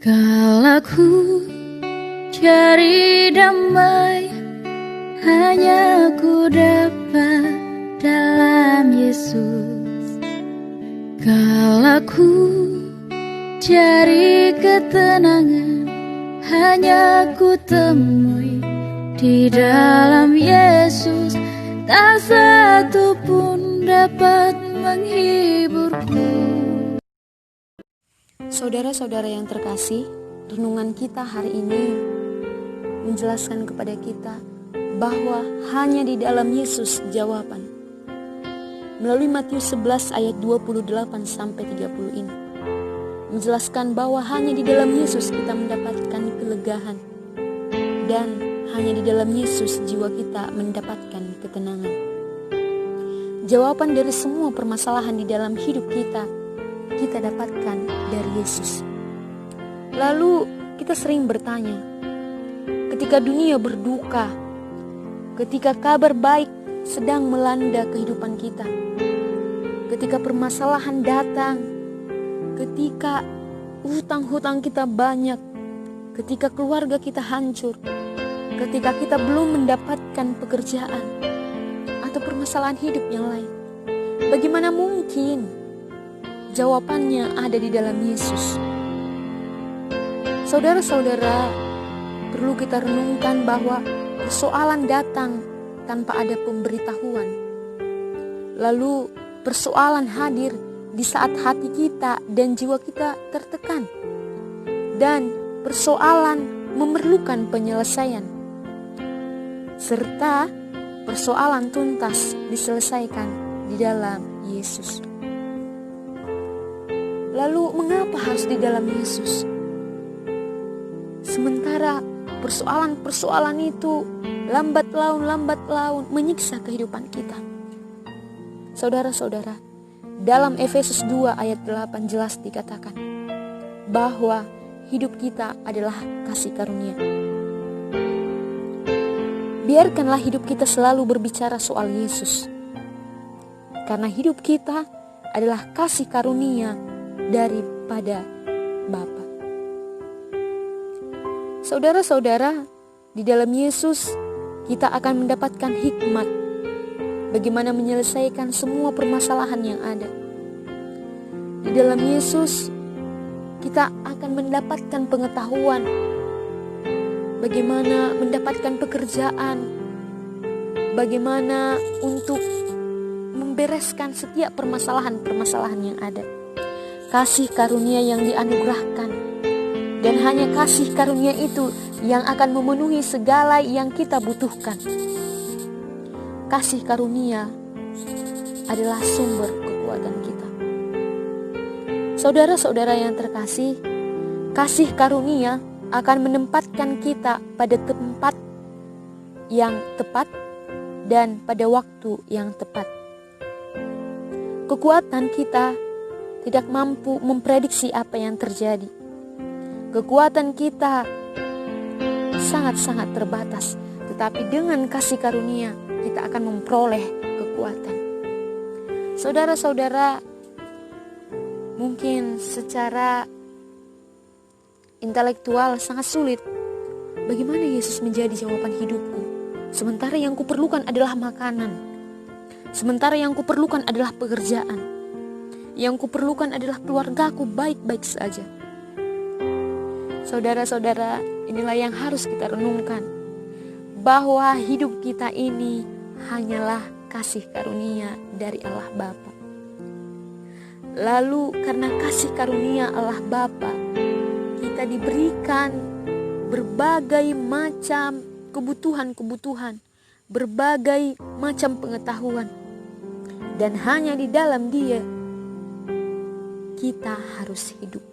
Kalau ku cari damai, hanya ku dapat dalam Yesus. Kalau ku cari ketenangan, hanya ku temui di dalam Yesus. Tak satu pun dapat menghiburku. Saudara-saudara yang terkasih, renungan kita hari ini menjelaskan kepada kita bahwa hanya di dalam Yesus jawaban. Melalui Matius 11 ayat 28-30 ini menjelaskan bahwa hanya di dalam Yesus kita mendapatkan kelegaan, dan hanya di dalam Yesus jiwa kita mendapatkan ketenangan. Jawaban dari semua permasalahan di dalam hidup kita dapatkan dari Yesus. Lalu kita sering bertanya, ketika dunia berduka, ketika kabar baik sedang melanda kehidupan kita, ketika permasalahan datang, ketika hutang-hutang kita banyak, ketika keluarga kita hancur, ketika kita belum mendapatkan pekerjaan atau permasalahan hidup yang lain, bagaimana mungkin jawabannya ada di dalam Yesus? Saudara-saudara, perlu kita renungkan bahwa persoalan datang tanpa ada pemberitahuan. Lalu persoalan hadir di saat hati kita dan jiwa kita tertekan. Dan persoalan memerlukan penyelesaian. Serta persoalan tuntas diselesaikan di dalam Yesus. Lalu mengapa harus di dalam Yesus? Sementara persoalan-persoalan itu lambat laun menyiksa kehidupan kita. Saudara-saudara, dalam Efesus 2 ayat 8 jelas dikatakan bahwa hidup kita adalah kasih karunia. Biarkanlah hidup kita selalu berbicara soal Yesus, karena hidup kita adalah kasih karunia daripada Bapa. Saudara-saudara, di dalam Yesus kita akan mendapatkan hikmat bagaimana menyelesaikan semua permasalahan yang ada. Di dalam Yesus kita akan mendapatkan pengetahuan bagaimana mendapatkan pekerjaan, bagaimana untuk membereskan setiap permasalahan-permasalahan yang ada. Kasih karunia yang dianugerahkan, dan hanya kasih karunia itu yang akan memenuhi segala yang kita butuhkan. Kasih karunia adalah sumber kekuatan kita. Saudara-saudara yang terkasih, kasih karunia akan menempatkan kita pada tempat yang tepat dan pada waktu yang tepat. Kekuatan kita tidak mampu memprediksi apa yang terjadi. Kekuatan kita sangat-sangat terbatas, tetapi dengan kasih karunia kita akan memperoleh kekuatan. Saudara-saudara, mungkin secara intelektual sangat sulit. Bagaimana Yesus menjadi jawaban hidupku? Sementara yang kuperlukan adalah makanan. Sementara yang kuperlukan adalah pekerjaan. Yang kuperlukan adalah keluargaku baik-baik saja. Saudara-saudara, inilah yang harus kita renungkan, bahwa hidup kita ini hanyalah kasih karunia dari Allah Bapa. Lalu karena kasih karunia Allah Bapa, kita diberikan berbagai macam kebutuhan-kebutuhan, berbagai macam pengetahuan, dan hanya di dalam Dia kita harus hidup.